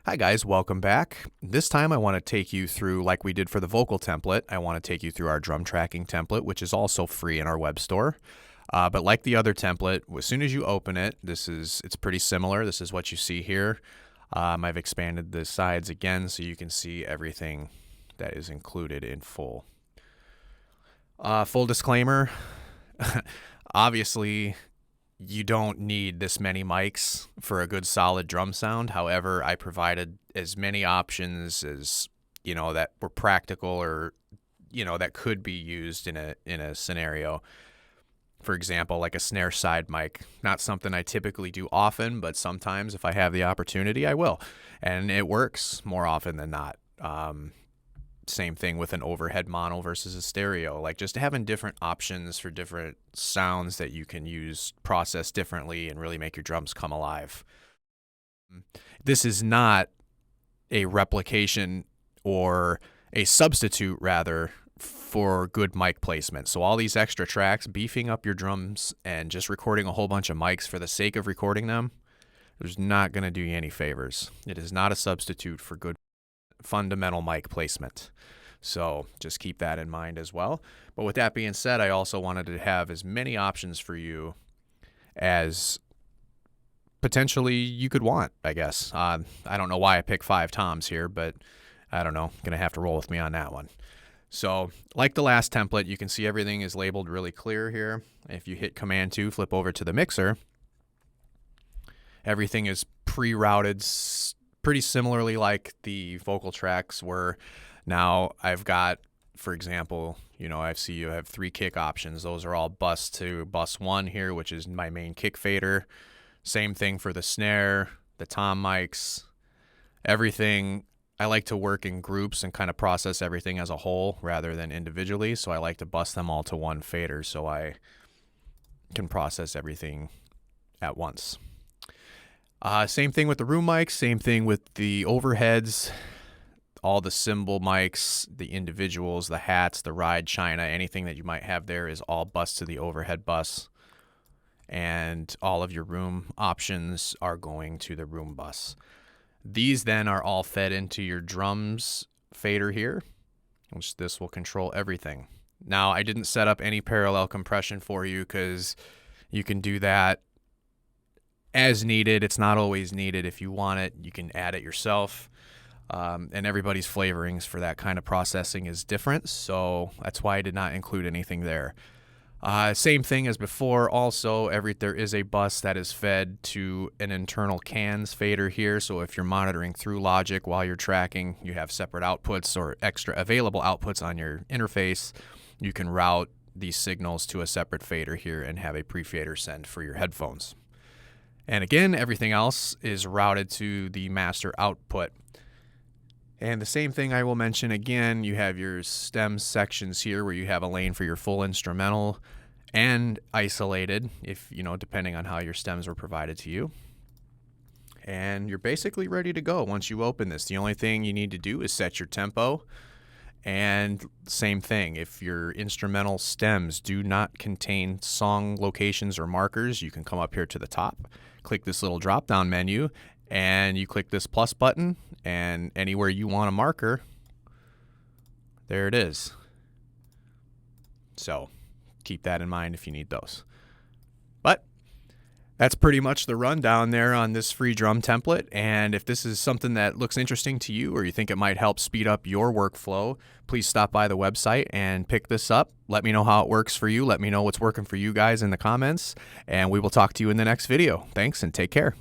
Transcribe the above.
Hi guys, welcome back. This time I want to take you through, like we did for the vocal template, I want to take you through our drum tracking template, which is also free in our web store. But like the other template, as soon as you open it, it's pretty similar. This is what you see here. I've expanded the sides again so you can see everything that is included in full. Full disclaimer, obviously you don't need this many mics for a good solid drum sound. However, I provided as many options as, that were practical or, that could be used in a scenario. For example, like a snare side mic, not something I typically do often, but sometimes if I have the opportunity, I will. And it works more often than not. Same thing with an overhead mono versus a stereo, like just having different options for different sounds that you can use, process differently, and really make your drums come alive. This is not a replication or a substitute, rather, for good mic placement. So all these extra tracks, beefing up your drums and just recording a whole bunch of mics for the sake of recording them, is not going to do you any favors. It is not a substitute for good fundamental mic placement. So just keep that in mind as well. But with that being said, I also wanted to have as many options for you as potentially you could want, I guess. I don't know why I picked 5 toms here, but I don't know. Gonna have to roll with me on that one. So like the last template, you can see everything is labeled really clear here. If you hit Command 2, flip over to the mixer, everything is pre-routed pretty similarly like the vocal tracks were. Now I've got, for example, I see you have 3 kick options. Those are all bus to bus 1 here, which is my main kick fader. Same thing for the snare, the tom mics, everything. I like to work in groups and kind of process everything as a whole rather than individually. So I like to bus them all to one fader so I can process everything at once. Same thing with the room mics, same thing with the overheads, all the cymbal mics, the individuals, the hats, the ride china, anything that you might have there is all bus to the overhead bus. And all of your room options are going to the room bus. These then are all fed into your drums fader here, which this will control everything. Now, I didn't set up any parallel compression for you because you can do that as needed. It's not always needed. If you want it, you can add it yourself. And everybody's flavorings for that kind of processing is different, so that's why I did not include anything there. Same thing as before. Also, there is a bus that is fed to an internal cans fader here, so if you're monitoring through Logic while you're tracking, you have separate outputs or extra available outputs on your interface. You can route these signals to a separate fader here and have a pre-fader send for your headphones. And again, everything else is routed to the master output. And the same thing I will mention again, you have your stem sections here where you have a lane for your full instrumental and isolated, if depending on how your stems were provided to you. And you're basically ready to go once you open this. The only thing you need to do is set your tempo. And same thing, if your instrumental stems do not contain song locations or markers, you can come up here to the top, click this little drop down menu, and you click this plus button, and anywhere you want a marker, there it is. So keep that in mind if you need those. But that's pretty much the rundown there on this free drum template. And if this is something that looks interesting to you or you think it might help speed up your workflow, please stop by the website and pick this up. Let me know how it works for you. Let me know what's working for you guys in the comments, and we will talk to you in the next video. Thanks and take care.